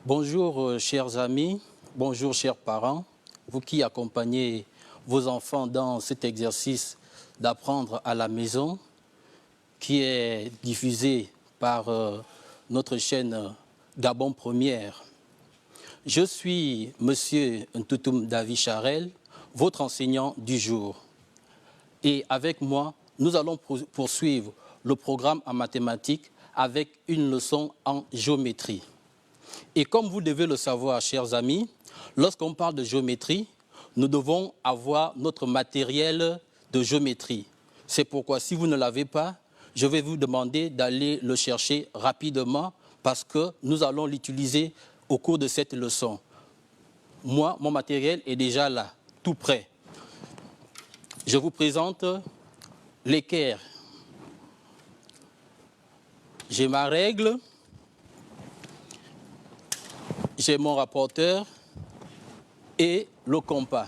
Bonjour chers amis, bonjour chers parents, vous qui accompagnez vos enfants dans cet exercice d'apprendre à la maison qui est diffusé par notre chaîne Gabon Première. Je suis Monsieur Ntoutoum David Charel, votre enseignant du jour. Et avec moi, nous allons poursuivre le programme en mathématiques avec une leçon en géométrie. Et comme vous devez le savoir, chers amis, lorsqu'on parle de géométrie, nous devons avoir notre matériel de géométrie. C'est pourquoi, si vous ne l'avez pas, je vais vous demander d'aller le chercher rapidement parce que nous allons l'utiliser au cours de cette leçon. Moi, mon matériel est déjà là, tout prêt. Je vous présente l'équerre. J'ai ma règle, j'ai mon rapporteur et le compas.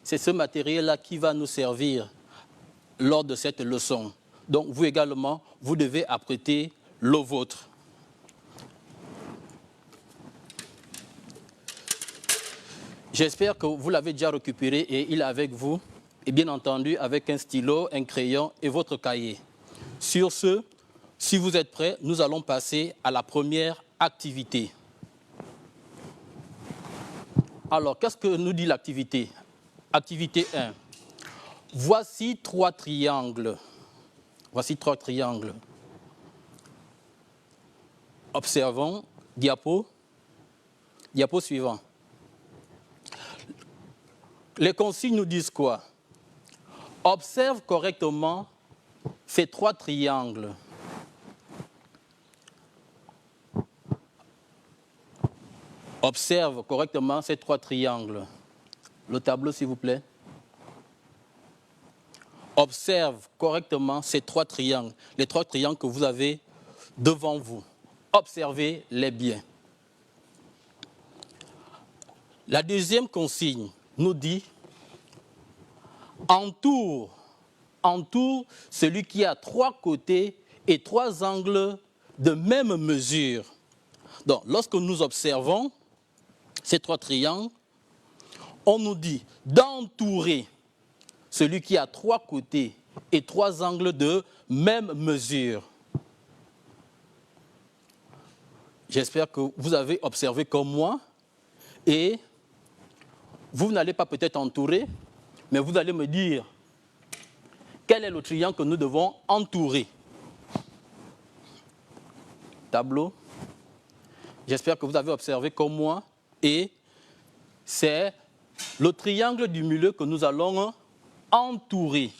C'est ce matériel-là qui va nous servir lors de cette leçon. Donc vous également, vous devez apprêter le vôtre. J'espère que vous l'avez déjà récupéré et il est avec vous. Et bien entendu, avec un stylo, un crayon et votre cahier. Sur ce, si vous êtes prêts, nous allons passer à la première activité. Alors, qu'est-ce que nous dit l'activité? Activité 1. Voici trois triangles. Voici trois triangles. Observons. Diapo. Diapo suivant. Les consignes nous disent quoi? Observe correctement ces trois triangles. Observe correctement ces trois triangles. Le tableau, s'il vous plaît. Observe correctement ces trois triangles, les trois triangles que vous avez devant vous. Observez-les bien. La deuxième consigne nous dit entoure celui qui a trois côtés et trois angles de même mesure. Donc, lorsque nous observons ces trois triangles, on nous dit d'entourer celui qui a trois côtés et trois angles de même mesure. J'espère que vous avez observé comme moi et vous n'allez pas peut-être entourer, mais vous allez me dire quel est le triangle que nous devons entourer. Tableau. J'espère que vous avez observé comme moi et c'est le triangle du milieu que nous allons entourer.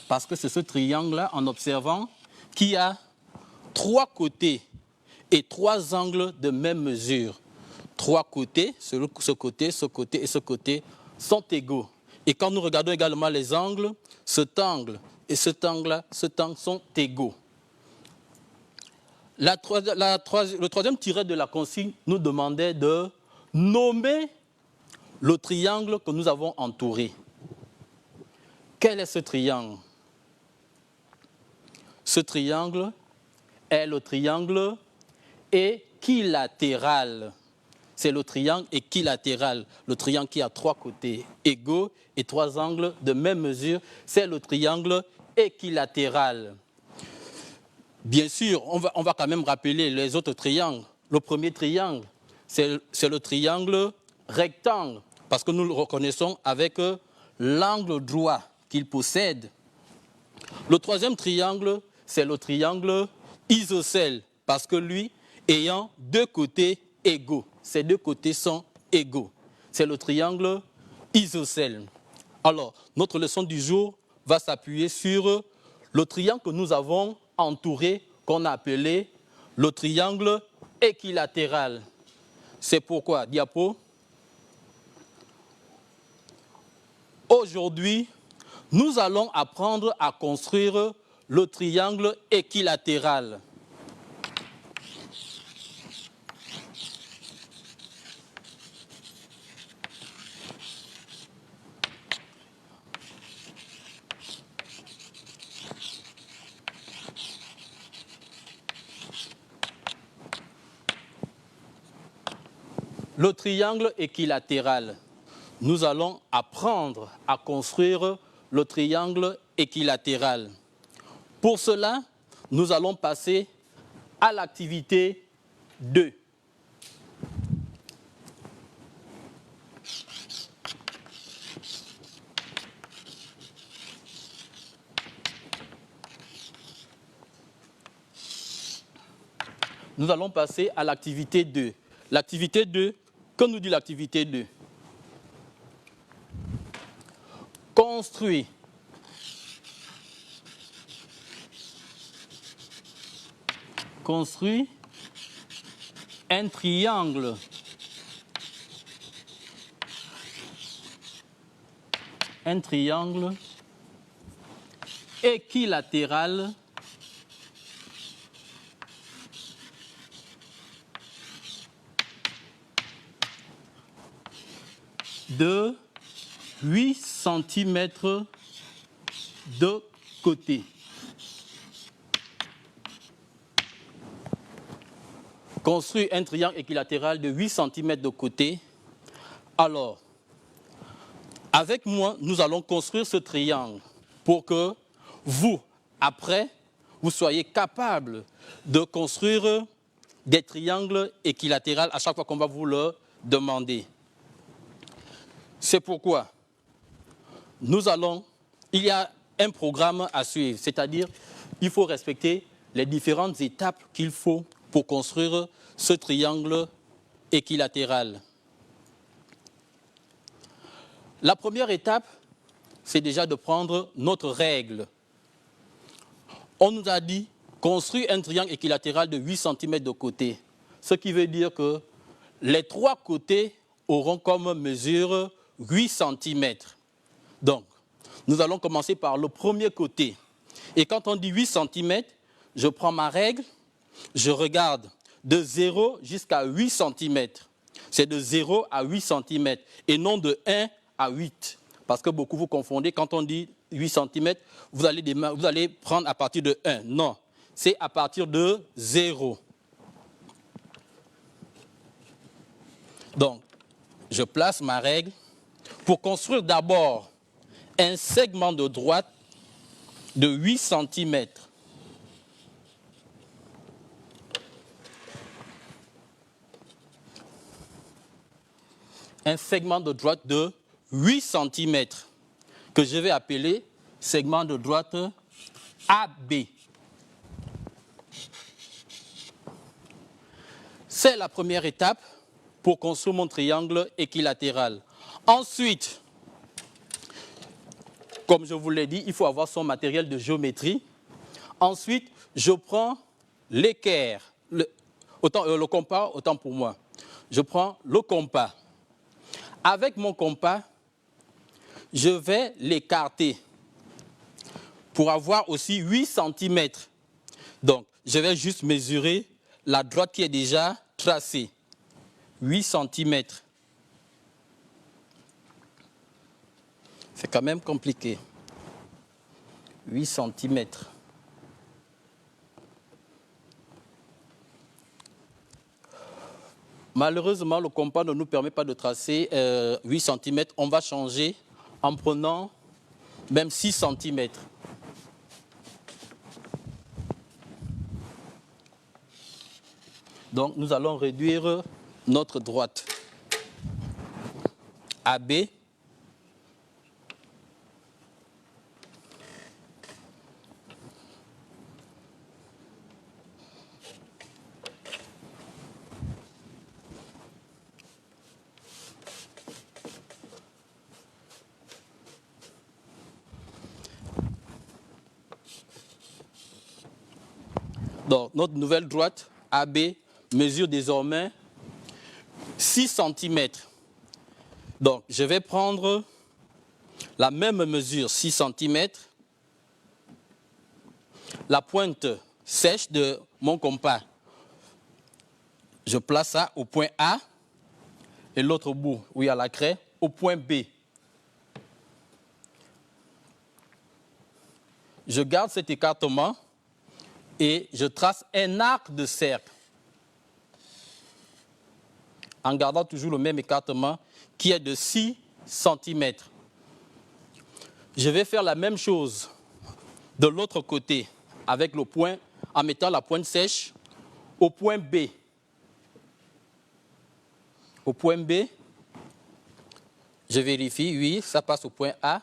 Parce que c'est ce triangle-là, en observant, qui a trois côtés et trois angles de même mesure. Trois côtés, ce côté, ce côté et ce côté, sont égaux. Et quand nous regardons également les angles, cet angle et cet angle sont égaux. Le troisième tiret de la consigne nous demandait de nommer le triangle que nous avons entouré. Quel est ce triangle? Ce triangle est le triangle équilatéral. C'est le triangle équilatéral, le triangle qui a trois côtés égaux et trois angles de même mesure. C'est le triangle équilatéral. Bien sûr, on va quand même rappeler les autres triangles. Le premier triangle, c'est le triangle rectangle, parce que nous le reconnaissons avec l'angle droit qu'il possède. Le troisième triangle, c'est le triangle isocèle, parce que lui, ayant deux côtés égaux, ces deux côtés sont égaux. C'est le triangle isocèle. Alors, notre leçon du jour va s'appuyer sur le triangle que nous avons entouré, qu'on a appelé le triangle équilatéral. C'est pourquoi, diapo, aujourd'hui, nous allons apprendre à construire le triangle équilatéral. le triangle équilatéral. Nous allons apprendre à construire le triangle équilatéral. Pour cela, nous allons passer à l'activité 2. Nous allons passer à l'activité 2. L'activité 2, que nous dit l'activité 2? Construit un triangle équilatéral de 8 cm de côté. Construire un triangle équilatéral de 8 cm de côté. Alors, avec moi, nous allons construire ce triangle pour que vous, après, vous soyez capable de construire des triangles équilatéraux à chaque fois qu'on va vous le demander. C'est pourquoi il y a un programme à suivre, c'est-à-dire il faut respecter les différentes étapes qu'il faut pour construire ce triangle équilatéral. La première étape, c'est déjà de prendre notre règle. On nous a dit construire un triangle équilatéral de 8 cm de côté, ce qui veut dire que les 3 côtés auront comme mesure 8 cm. Donc, nous allons commencer par le premier côté. Et quand on dit 8 cm, je prends ma règle, je regarde de 0 jusqu'à 8 cm. C'est de 0 à 8 cm et non de 1 à 8. Parce que beaucoup vous confondez, quand on dit 8 cm, vous allez prendre à partir de 1. Non, c'est à partir de 0. Donc, je place ma règle pour construire d'abord un segment de droite de 8 cm. Un segment de droite de 8 cm que je vais appeler segment de droite AB. C'est la première étape pour construire mon triangle équilatéral. Ensuite, comme je vous l'ai dit, il faut avoir son matériel de géométrie. Ensuite, je prends l'équerre, le compas, autant pour moi. Je prends le compas. Avec mon compas, je vais l'écarter pour avoir aussi 8 cm. Donc, je vais juste mesurer la droite qui est déjà tracée. 8 cm. C'est quand même compliqué. 8 cm. Malheureusement, le compas ne nous permet pas de tracer 8 cm. On va changer en prenant même 6 cm. Donc, nous allons réduire notre droite AB. Donc, notre nouvelle droite AB mesure désormais 6 cm. Donc, je vais prendre la même mesure, 6 cm, la pointe sèche de mon compas. Je place ça au point A et l'autre bout, où il y a la craie, au point B. Je garde cet écartement et je trace un arc de cercle en gardant toujours le même écartement qui est de 6 cm. Je vais faire la même chose de l'autre côté avec le point, en mettant la pointe sèche au point B. Au point B, je vérifie, oui, ça passe au point A.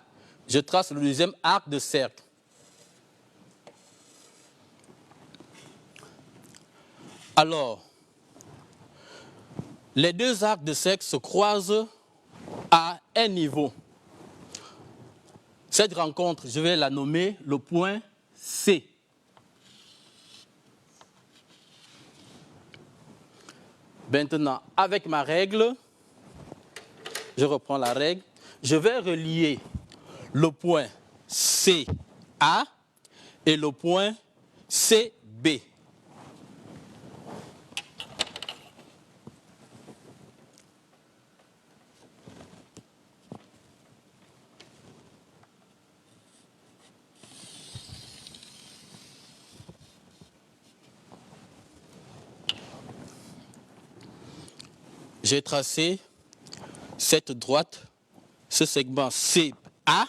Je trace le deuxième arc de cercle. Alors, les deux arcs de cercle se croisent à un niveau. Cette rencontre, je vais la nommer le point C. Maintenant, avec ma règle, je reprends la règle, je vais relier le point CA et le point CB. J'ai tracé cette droite, ce segment CA,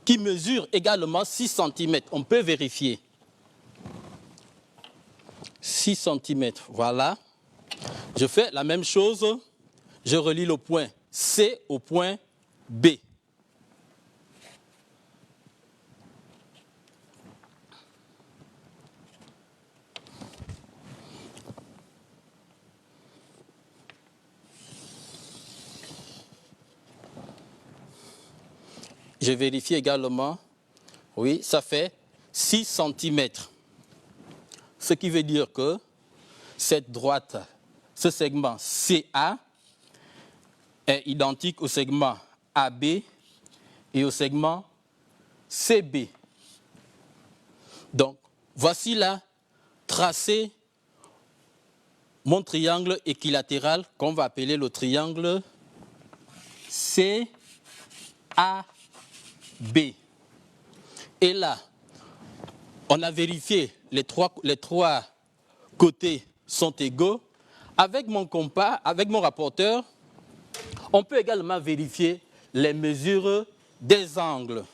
qui mesure également 6 cm. On peut vérifier. 6 cm, voilà. Je fais la même chose. Je relie le point C au point B. Je vérifie également, oui, ça fait 6 cm. Ce qui veut dire que cette droite, ce segment CA est identique au segment AB et au segment CB. Donc, voici là tracé mon triangle équilatéral qu'on va appeler le triangle CAB. Et là, on a vérifié les trois côtés sont égaux. Avec mon compas, avec mon rapporteur, on peut également vérifier les mesures des angles.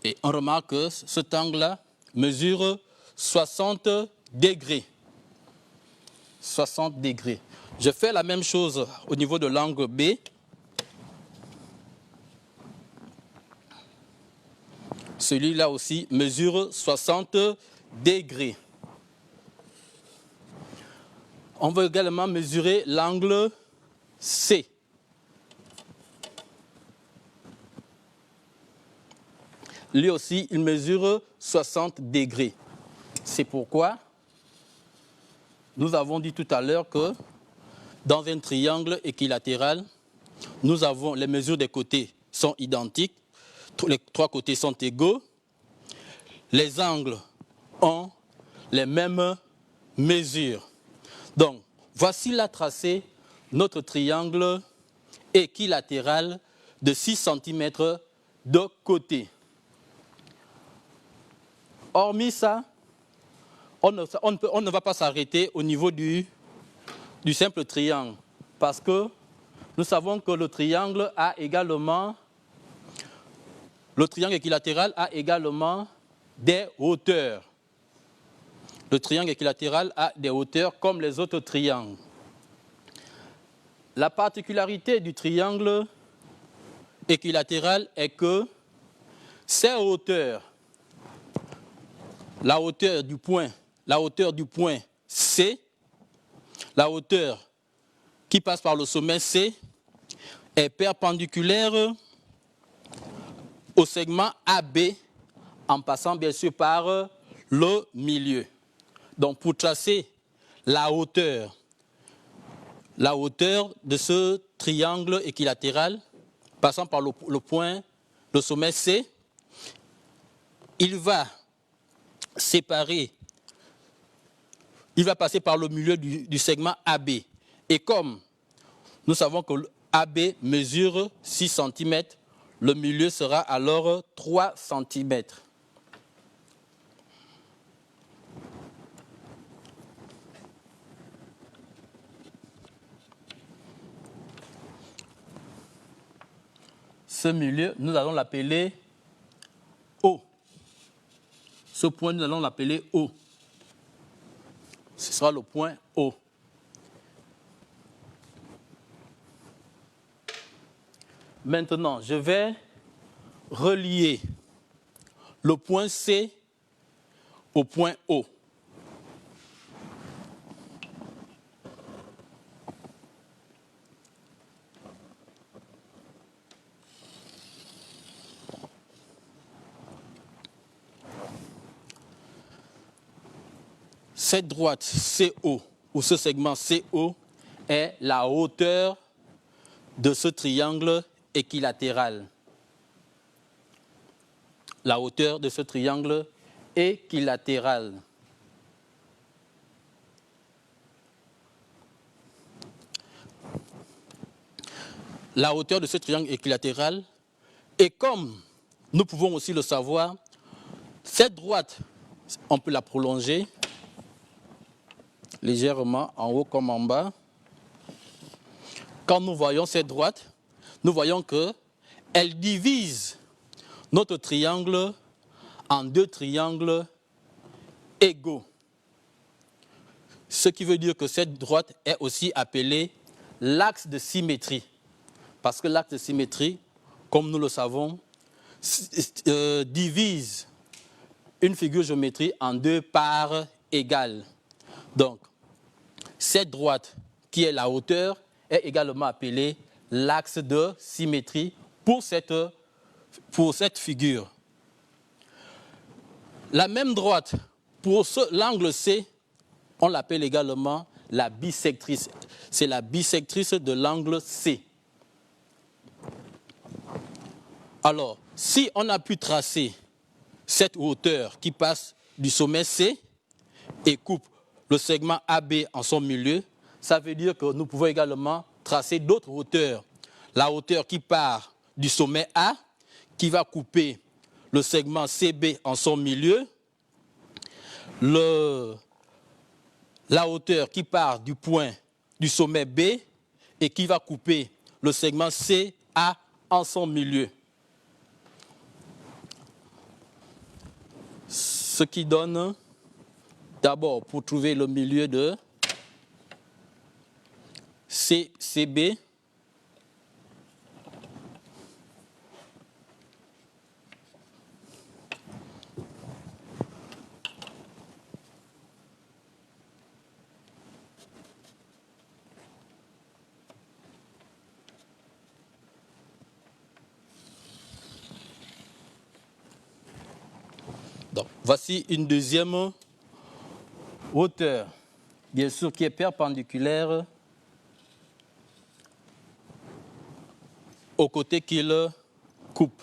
Et on remarque que cet angle-là mesure 60 degrés. 60 degrés. Je fais la même chose au niveau de l'angle B. Celui-là aussi mesure 60 degrés. On va également mesurer l'angle C. Lui aussi, il mesure 60 degrés. C'est pourquoi nous avons dit tout à l'heure que dans un triangle équilatéral, nous avons les mesures des côtés sont identiques, les trois côtés sont égaux, les angles ont les mêmes mesures. Donc, voici là tracé notre triangle équilatéral de 6 cm de côté. Hormis ça, on ne va pas s'arrêter au niveau du simple triangle, parce que nous savons que le triangle équilatéral a également des hauteurs. Le triangle équilatéral a des hauteurs comme les autres triangles. La particularité du triangle équilatéral est que ces hauteurs, la hauteur du point C, la hauteur qui passe par le sommet C est perpendiculaire au segment AB en passant bien sûr par le milieu. Donc pour tracer la hauteur de ce triangle équilatéral passant par le sommet C, il va passer par le milieu du segment AB. Et comme nous savons que AB mesure 6 cm, Le milieu sera alors 3 cm. Ce milieu, nous allons l'appeler O. Ce point, nous allons l'appeler O. Ce sera le point O. Maintenant, je vais relier le point C au point O. Cette droite CO, ou ce segment CO, est la hauteur de ce triangle équilatéral. La hauteur de ce triangle équilatéral. La hauteur de ce triangle équilatéral, et comme nous pouvons aussi le savoir, cette droite, on peut la prolonger légèrement en haut comme en bas. Quand nous voyons cette droite, nous voyons qu'elle divise notre triangle en 2 triangles égaux. Ce qui veut dire que cette droite est aussi appelée l'axe de symétrie. Parce que l'axe de symétrie, comme nous le savons, divise une figure géométrique en 2 parts égales. Donc, cette droite qui est la hauteur est également appelée l'axe de symétrie pour cette figure. La même droite, pour l'angle C, on l'appelle également la bisectrice. C'est la bisectrice de l'angle C. Alors, si on a pu tracer cette hauteur qui passe du sommet C et coupe le segment AB en son milieu, ça veut dire que nous pouvons également tracer d'autres hauteurs. La hauteur qui part du sommet A, qui va couper le segment CB en son milieu, la hauteur qui part du sommet B et qui va couper le segment CA en son milieu. Ce qui donne, d'abord, pour trouver le milieu de CB, donc, voici une deuxième hauteur, bien sûr qui est perpendiculaire au côté qu'il coupe.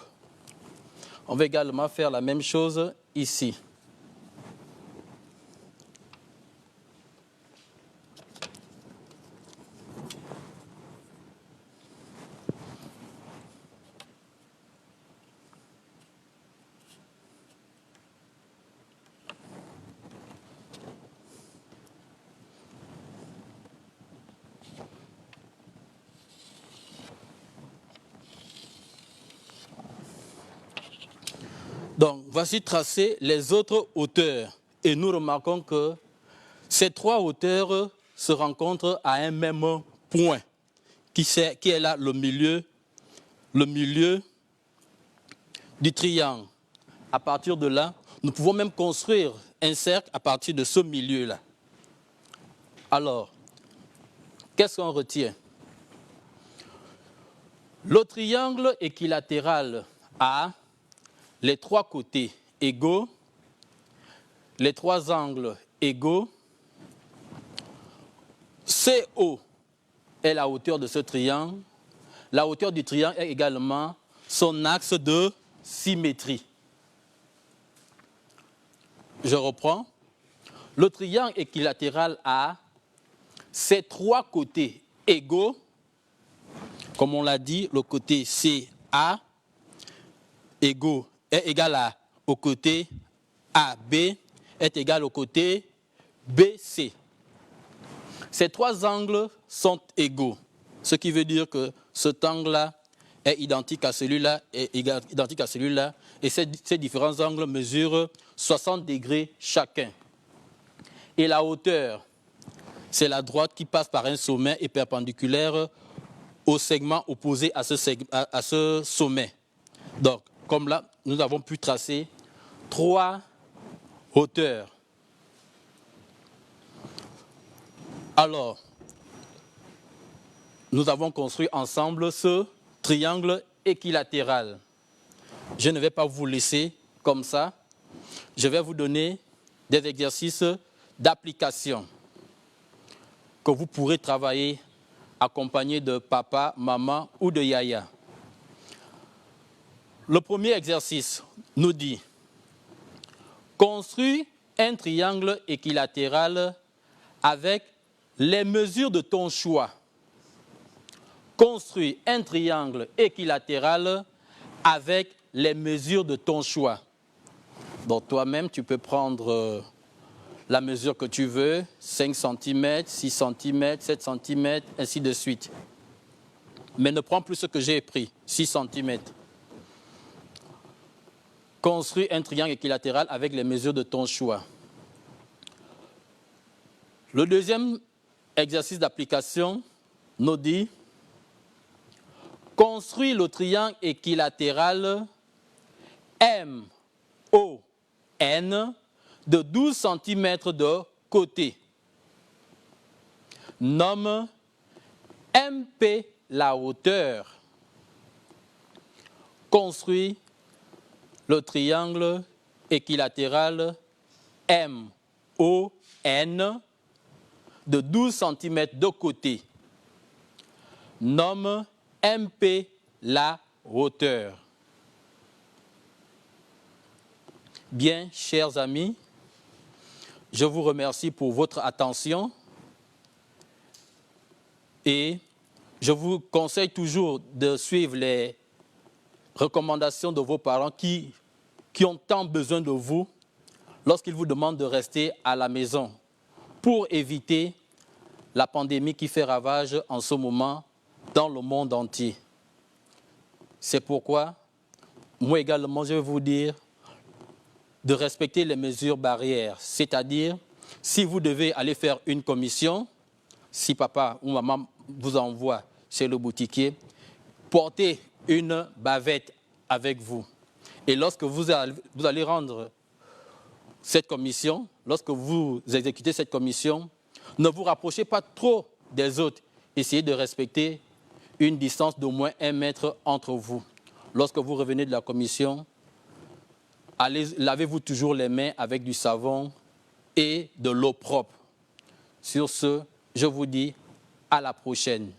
On va également faire la même chose ici. Donc, voici tracées les autres hauteurs. Et nous remarquons que ces 3 hauteurs se rencontrent à un même point, qui est là le milieu du triangle. À partir de là, nous pouvons même construire un cercle à partir de ce milieu-là. Alors, qu'est-ce qu'on retient? Le triangle équilatéral a les 3 côtés égaux, les 3 angles égaux. CO est la hauteur de ce triangle. La hauteur du triangle est également son axe de symétrie. Je reprends. Le triangle équilatéral a ses 3 côtés égaux. Comme on l'a dit, le côté CA, est égal au côté AB est égal au côté BC. Ces trois angles sont égaux, ce qui veut dire que cet angle-là est identique à celui-là, et ces différents angles mesurent 60 degrés chacun. Et la hauteur, c'est la droite qui passe par un sommet et perpendiculaire au segment opposé à ce sommet. Donc, comme là, nous avons pu tracer trois hauteurs. Alors, nous avons construit ensemble ce triangle équilatéral. Je ne vais pas vous laisser comme ça. Je vais vous donner des exercices d'application que vous pourrez travailler accompagné de papa, maman ou de yaya. Le premier exercice nous dit « Construis un triangle équilatéral avec les mesures de ton choix. » Construis un triangle équilatéral avec les mesures de ton choix. Donc toi-même, tu peux prendre la mesure que tu veux, 5 cm, 6 cm, 7 cm, ainsi de suite. Mais ne prends plus ce que j'ai pris, 6 cm. Construis un triangle équilatéral avec les mesures de ton choix. Le deuxième exercice d'application nous dit construis le triangle équilatéral MON de 12 cm de côté. Nomme MP la hauteur. Construis le triangle équilatéral MON de 12 cm de côté. Nomme MP la hauteur. Bien, chers amis, je vous remercie pour votre attention et je vous conseille toujours de suivre les recommandations de vos parents qui ont tant besoin de vous lorsqu'ils vous demandent de rester à la maison pour éviter la pandémie qui fait ravage en ce moment dans le monde entier. C'est pourquoi, moi également, je vais vous dire de respecter les mesures barrières, c'est-à-dire, si vous devez aller faire une commission, si papa ou maman vous envoie chez le boutiquier, portez une bavette avec vous. Et lorsque vous allez rendre cette commission, lorsque vous exécutez cette commission, ne vous rapprochez pas trop des autres. Essayez de respecter une distance d'au moins 1 mètre entre vous. Lorsque vous revenez de la commission, lavez-vous toujours les mains avec du savon et de l'eau propre. Sur ce, je vous dis à la prochaine.